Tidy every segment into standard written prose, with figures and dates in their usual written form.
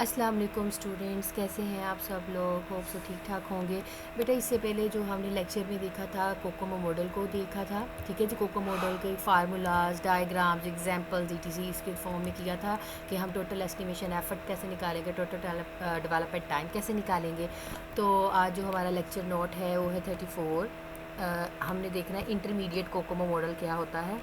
अस्सलाम वालेकुम स्टूडेंट्स, कैसे हैं आप सब लोग? होप सो ठीक ठाक होंगे। बेटा इससे पहले जो हमने लेक्चर में देखा था कोकोमो मॉडल को देखा था, ठीक है जी। कोकोमो मॉडल के फार्मूलाज, डायग्राम्स, एग्जांपल्स ईटीसी इसके फॉर्म में किया था कि हम टोटल एस्टिमेशन एफर्ट कैसे निकालेंगे, टोटल डेवलपमेंट टाइम कैसे निकालेंगे। तो आज जो हमारा लेक्चर नोट है वो है 34। हमने देखना है इंटरमीडिएट कोकोमो मॉडल क्या होता है।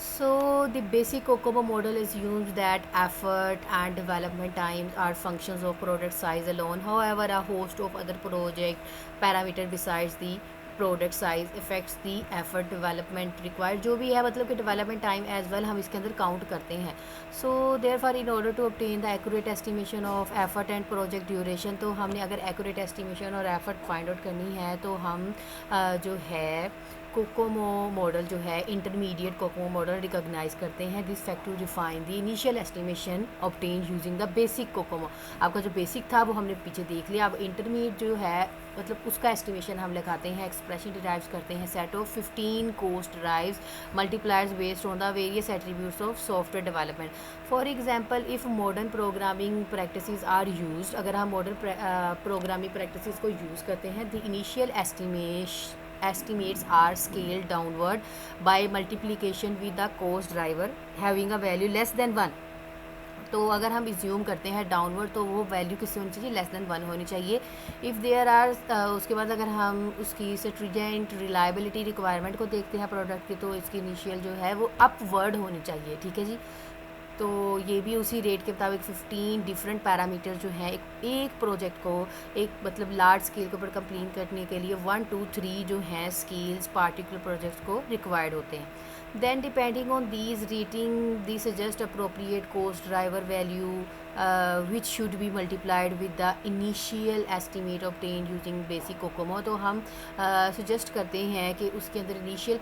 So the basic COCOMO model assumes that effort and development times are functions of product size alone. However, a host of other project parameter besides the product size affects the effort development required। जो भी है मतलब कि development time as well हम इसके अंदर count करते हैं। So therefore in order to obtain the accurate estimation of effort and project duration, तो हमने अगर एक्यूरेट एस्टिमेशन और एफर्ट फाइंड आउट करनी है तो हम जो है कोकोमो मॉडल जो है इंटरमीडिएट कोकोमो मॉडल रिकॉग्नाइज करते हैं। This fact to define the initial estimation obtain using the basic COCOMO. आपका जो बेसिक था वो हमने पीछे देख लिया। अब इंटरमीडिएट जो है मतलब उसका एस्टिमेशन हम लगाते हैं। एक्सप्रेशन डिराइव्स करते हैं set of 15 cost derives multipliers based on the various attributes of software development. For example if modern programming practices are used, अगर हम मॉडर्न प्रोग्रामिंग प्रैक्टिसेस को यूज़ करते हैं, the initial estimates are scaled downward by multiplication with the cost driver having a value less than 1। तो अगर हम assume करते हैं डाउनवर्ड तो वो वैल्यू किससे होनी चाहिए, लेस देन 1 होनी चाहिए। इफ़ देयर आर उसके बाद अगर हम उसकी स्ट्रिजेंट रिलायबिलिटी रिक्वायरमेंट को देखते हैं प्रोडक्ट की, तो इसकी इनिशियल जो है वो अपवर्ड होनी चाहिए, ठीक है जी। तो ये भी उसी रेट के मुताबिक 15 डिफरेंट पैरामीटर जो हैं एक प्रोजेक्ट को एक मतलब लार्ज स्केल के ऊपर कंप्लीट करने के लिए 1 2 3 जो हैं स्किल्स पार्टिकुलर प्रोजेक्ट्स को रिक्वायर्ड होते हैं। Then depending on these rating the suggest appropriate cost driver value which should be multiplied with the initial estimate obtain using basic COCOMO. तो हम सजेस्ट करते हैं कि उसके अंदर इनिशियल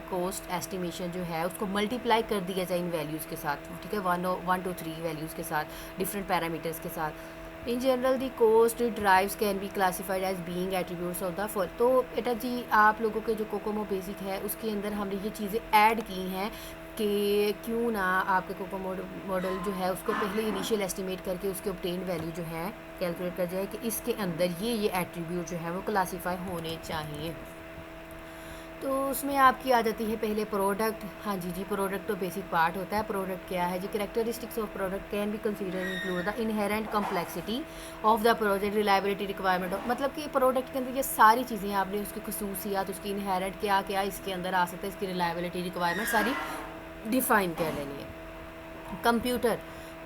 कोस्ट एस्टिमेशन जो है उसको मल्टीप्लाई कर दिया जाए इन वैल्यूज़ के साथ, ठीक है, 1 2 3 वैल्यूज़ के साथ, डिफरेंट पैरामीटर्स के साथ। In general the cost drives can be classified as being attributes of the fall. तो बेटा जी आप लोगों के जो कोकोमो बेसिक है उसके अंदर हमने ये चीज़ें ऐड की हैं कि क्यों ना आपके कोकोमो मॉडल जो है उसको पहले इनिशियल एस्टिमेट करके उसके ऑब्टेन वैल्यू जो है कैलकुलेट कर जाए कि इसके अंदर ये एट्रीब्यूट जो है वो क्लासीफाई होने चाहिए। तो उसमें आपकी आ जाती है पहले प्रोडक्ट। हाँ जी, प्रोडक्ट तो बेसिक पार्ट होता है। प्रोडक्ट क्या है जी? Characteristics of product can be consider include the inherent complexity of the project, reliability requirement of, मतलब कि प्रोडक्ट के अंदर ये सारी चीज़ें आपने उसकी खसूसियात, उसकी इनहेरेंट क्या क्या इसके अंदर आ सकता है, इसकी रिलायबिलिटी रिक्वायरमेंट सारी डिफाइन कर लेनी है। Computer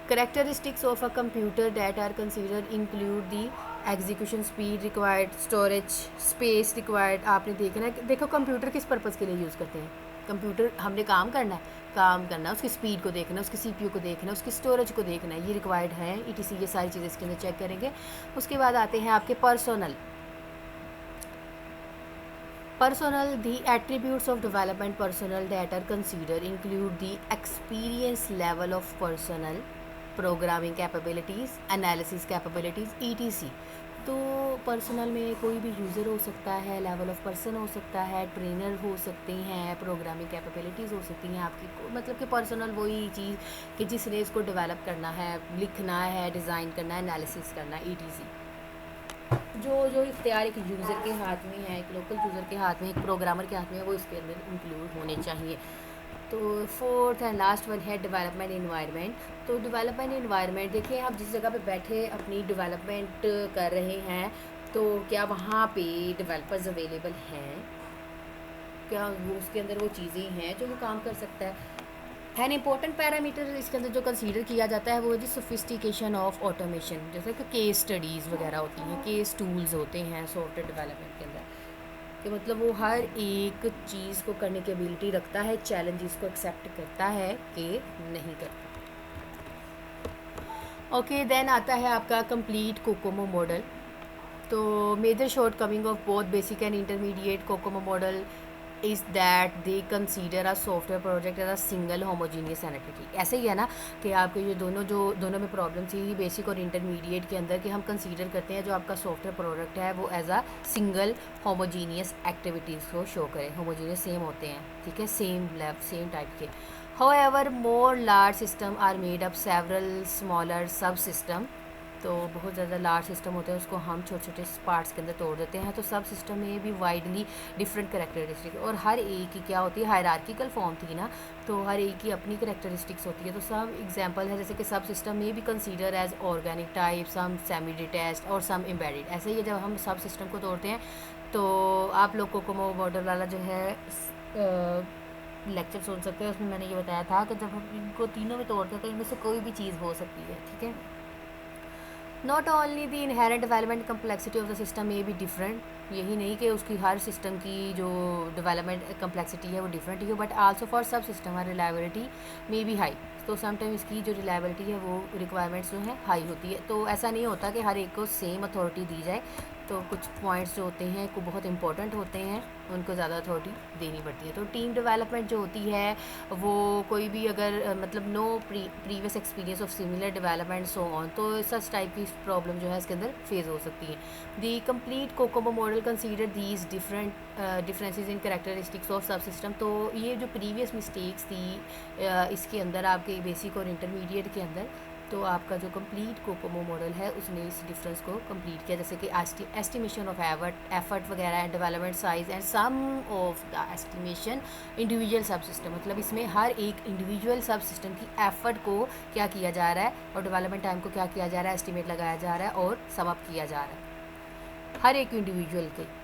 characteristics of a computer that are considered include the execution speed required, storage space required. आपने देखना है, देखो कंप्यूटर किस पर्पज़ के लिए यूज़ करते हैं। कंप्यूटर हमने काम करना है, उसकी स्पीड को देखना है, उसकी सीपीयू को देखना है, उसकी स्टोरेज को देखना है, ये रिक्वायर्ड है ईटीसी। ये सारी चीज़ें इसके अंदर चेक करेंगे। उसके बाद आते हैं आपके personal the attributes of development personnel that are considered include the experience level of personnel, programming capabilities, analysis capabilities, etc. तो पर्सनल में कोई भी यूज़र हो सकता है, लेवल ऑफ पर्सन हो सकता है, ट्रेनर हो सकते हैं, प्रोग्रामिंग कैपेबिलिटीज़ हो सकती हैं आपकी। मतलब कि पर्सनल वही चीज़ कि जिसने इसको डेवलप करना है, लिखना है, डिज़ाइन करना है, एनालिसिस करना है, ईटीसी। जो इख्तियार एक यूज़र के हाथ में है, एक लोकल यूज़र के हाथ में, एक प्रोग्रामर के हाथ में है, वो इसके अंदर इंक्लूड होने चाहिए। तो फोर्थ एंड लास्ट वन है डेवलपमेंट इन्वायरमेंट। तो डेवलपमेंट इन्वायरमेंट देखिए, आप जिस जगह पे बैठे अपनी डेवलपमेंट कर रहे हैं तो क्या वहाँ पे डेवलपर्स अवेलेबल हैं, क्या वो उसके अंदर वो चीज़ें हैं जो वो काम कर सकता है। एन इम्पोर्टेंट पैरामीटर इसके अंदर जो कंसीडर किया जाता है वो है जी सोफिस्टिकेशन ऑफ ऑटोमेशन। जैसे कि केस स्टडीज़ वगैरह होती हैं, केस टूल्स होते हैं सॉफ्टवेयर डेवलपमेंट के अंदर, कि मतलब वो हर एक चीज़ को करने की एबिलिटी रखता है, चैलेंजेस को एक्सेप्ट करता है कि नहीं करता। ओके, देन आता है आपका कंप्लीट कोकोमो मॉडल। तो major shortcoming of both basic and intermediate COCOMO model is that they consider a software project as a single homogeneous entity. ऐसे ही है ना कि आपके ये दोनों में प्रॉब्लम थी बेसिक और इंटरमीडिएट के अंदर, कि हम कंसीडर करते हैं जो आपका सॉफ्टवेयर प्रोडक्ट है वो as a single homogeneous activities को शो करें। होमोजीनियस सेम होते हैं, ठीक है, सेम टाइप के। However, more large system are made up several smaller subsystem. तो बहुत ज़्यादा लार्ज सिस्टम होते हैं, उसको हम छोटे छोटे पार्ट्स के अंदर तोड़ देते हैं। तो सब सिस्टम में भी वाइडली डिफरेंट करेक्टरिस्टिक, और हर एक की क्या होती है, हायरार्किकल फॉर्म थी ना, तो हर एक की अपनी करेक्टरिस्टिक्स होती है। तो सब एग्जांपल है जैसे कि सब सिस्टम में भी कंसीडर एज ऑर्गेनिक टाइप, सम सेमी डिटैच्ड और सम एम्बेडेड। ऐसे ही जब हम सब सिस्टम को तोड़ते हैं तो आप लोग कोकोमो मॉडल वाला जो है लेक्चर सुन सकते हैं, उसमें मैंने ये बताया था कि जब हम इनको तीनों में तोड़ते हैं तो इनमें से कोई भी चीज़ हो सकती है, ठीक है। Not only the inherent development complexity of the system में भी डिफरेंट, यही नहीं कि उसकी हर सिस्टम की जो डेवलपमेंट कम्प्लेक्सिटी है वो डिफरेंट ही हो, बट आल्सो फॉर सब सिस्टम है रिलायबिलिटी में भी हाई। तो समटाइम इसकी जो रिलायबिलिटी है वो रिक्वायरमेंट्स जो है हाई होती है। तो ऐसा नहीं होता कि हर एक को सेम अथॉरिटी दी जाए, तो कुछ पॉइंट्स जो होते हैं को बहुत इंपॉर्टेंट होते हैं, उनको ज़्यादा अथॉरिटी देनी पड़ती है। तो टीम डेवलपमेंट जो होती है वो कोई भी अगर मतलब no previous experience of similar development so on, तो सच टाइप की प्रॉब्लम जो है इसके अंदर फेस हो सकती है। दी complete COCOMO model consider these differences in characteristics of सब सिस्टम। तो ये जो प्रीवियस मिस्टेक्स थी इसके अंदर आपके बेसिक और इंटरमीडिएट के अंदर, तो आपका जो कंप्लीट कोकोमो मॉडल है उसने इस डिफरेंस को कंप्लीट किया, जैसे कि एस्टिमेशन ऑफ एफर्ट वगैरह and development size and sum of the estimation individual सब सिस्टम। मतलब इसमें हर एक इंडिविजुअल सब सिस्टम की एफर्ट को क्या किया जा रहा है और डेवलपमेंट टाइम को क्या किया जा रहा है, एस्टिमेट लगाया जा रहा है और सम अप किया जा रहा है हर एक इंडिविजुअल के।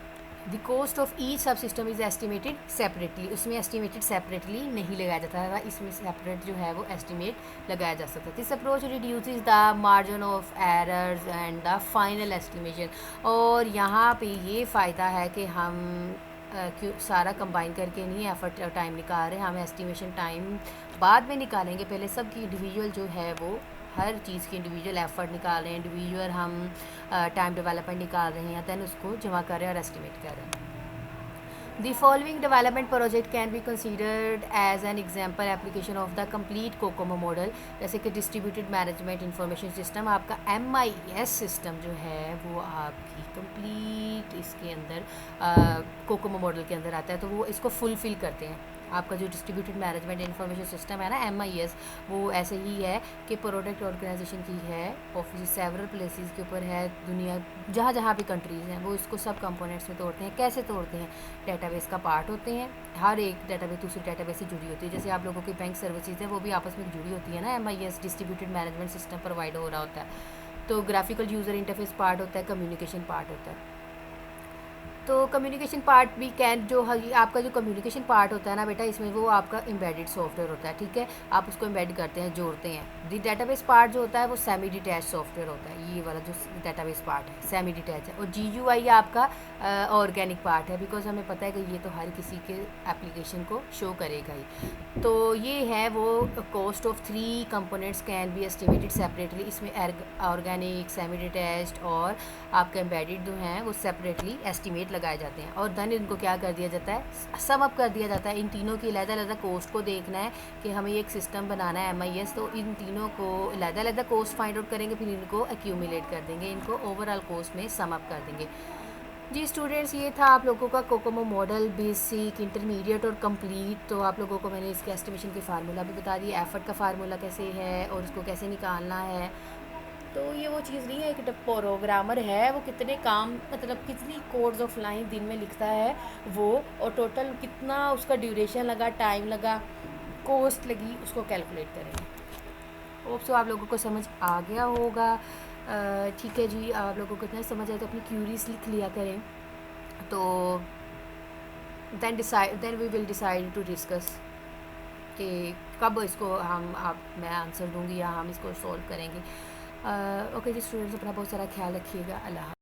द कॉस्ट ऑफ ईच सब सिस्टम इज़ एस्टिमेटेड सेपरेटली, उसमें एस्टिमेटेड सेपरेटली नहीं लगाया जाता है, इसमें सेपरेट जो है वो एस्टिमेट लगाया जा सकता है। This approach reduces the margin of errors and the final estimation. और यहाँ पे ये फ़ायदा है कि हम क्यों सारा कंबाइन करके नहीं एफर्ट टाइम निकाल रहे, हम एस्टिमेशन टाइम बाद में निकालेंगे, पहले सबकी इंडिविजुअल जो है वो हर चीज़ की इंडिविजुअल एफर्ट निकाल रहे हैं, इंडिविजुअल हम टाइम डेवलपमेंट निकाल रहे हैं, दैन उसको जमा कर रहे हैं और एस्टिमेट कर रहे हैं। The following development project can be considered as an example application of the complete COCOMO model, जैसे कि डिस्ट्रीब्यूटेड मैनेजमेंट इंफॉर्मेशन सिस्टम, आपका MIS सिस्टम जो है वो आपकी कंप्लीट इसके अंदर कोकोमो मॉडल के अंदर आता है, तो वो इसको फुलफिल करते हैं। आपका जो डिस्ट्रीब्यूटेड मैनेजमेंट इंफॉर्मेशन सिस्टम है ना MIS, वो ऐसे ही है कि प्रोडक्ट ऑर्गेनाइजेशन की है, ऑफिस सेवरल प्लेसेस के ऊपर है, दुनिया जहाँ जहाँ भी कंट्रीज़ हैं वो इसको सब कंपोनेंट्स में तोड़ते हैं। कैसे तोड़ते हैं, डेटाबेस का पार्ट होते हैं, हर एक डेटाबेस दूसरी डेटाबेस से जुड़ी होती है, जैसे आप लोगों की बैंक सर्विसेज है वो भी आपस में जुड़ी होती है ना, MIS distributed management system provide हो रहा होता है। तो ग्राफिकल यूज़र इंटरफेस पार्ट होता है, कम्युनिकेशन पार्ट होता है। तो कम्युनिकेशन पार्ट भी कैन जो आपका जो कम्युनिकेशन पार्ट होता है ना बेटा, इसमें वो आपका एम्बेडेड सॉफ्टवेयर होता है, ठीक है, आप उसको एम्बेड करते हैं, जोड़ते हैं। दी डेटाबेस पार्ट जो होता है वो सेमी डिटैच सॉफ्टवेयर होता है, ये वाला जो डेटाबेस पार्ट है सेमी डिटैच है। और GUI आपका ऑर्गेनिक पार्ट है, बिकॉज हमें पता है कि ये तो हर किसी के एप्लीकेशन को शो करेगा ही। तो ये है वो cost of 3 components can be estimated separately, इसमें ऑर्गेनिक, सेमी डिटैच्ड और आपका एम्बेडेड जो हैं वो सेपरेटली एस्टिमेट लगाए जाते हैं, और देन इनको क्या कर दिया जाता है, सम अप कर दिया जाता है। इन तीनों की अलग-अलग कॉस्ट को देखना है कि हमें एक सिस्टम बनाना है MIS, तो इन तीनों को अलग-अलग कॉस्ट फाइंड आउट करेंगे, फिर इनको एक्यूमुलेट कर देंगे, इनको ओवरऑल कॉस्ट में सम अप कर देंगे। जी स्टूडेंट्स, ये था आप लोगों का कोकोमो मॉडल बेसिक, इंटरमीडिएट और कंप्लीट। तो आप लोगों को मैंने इसके एस्टिमेशन के फार्मूला भी बता दिया, एफर्ट का फार्मूला कैसे है और उसको कैसे निकालना है। तो ये वो चीज़ नहीं है, एक प्रोग्रामर है वो कितने काम मतलब कितनी कोड्स ऑफ लाइन दिन में लिखता है वो, और टोटल कितना उसका ड्यूरेशन लगा, टाइम लगा, कॉस्ट लगी, उसको कैलकुलेट करेंगे। होप सो आप लोगों को समझ आ गया होगा। ठीक है जी, आप लोगों को इतना समझ आए तो अपनी क्यूरीज लिख लिया करें। तो then we will decide to discuss कि कब इसको मैं आंसर दूंगी या हम इसको सॉल्व करेंगे। ओके जी स्टूडेंट्स, अपना बहुत सारा ख्याल रखिएगा। अल्लाह हाफ़िज़।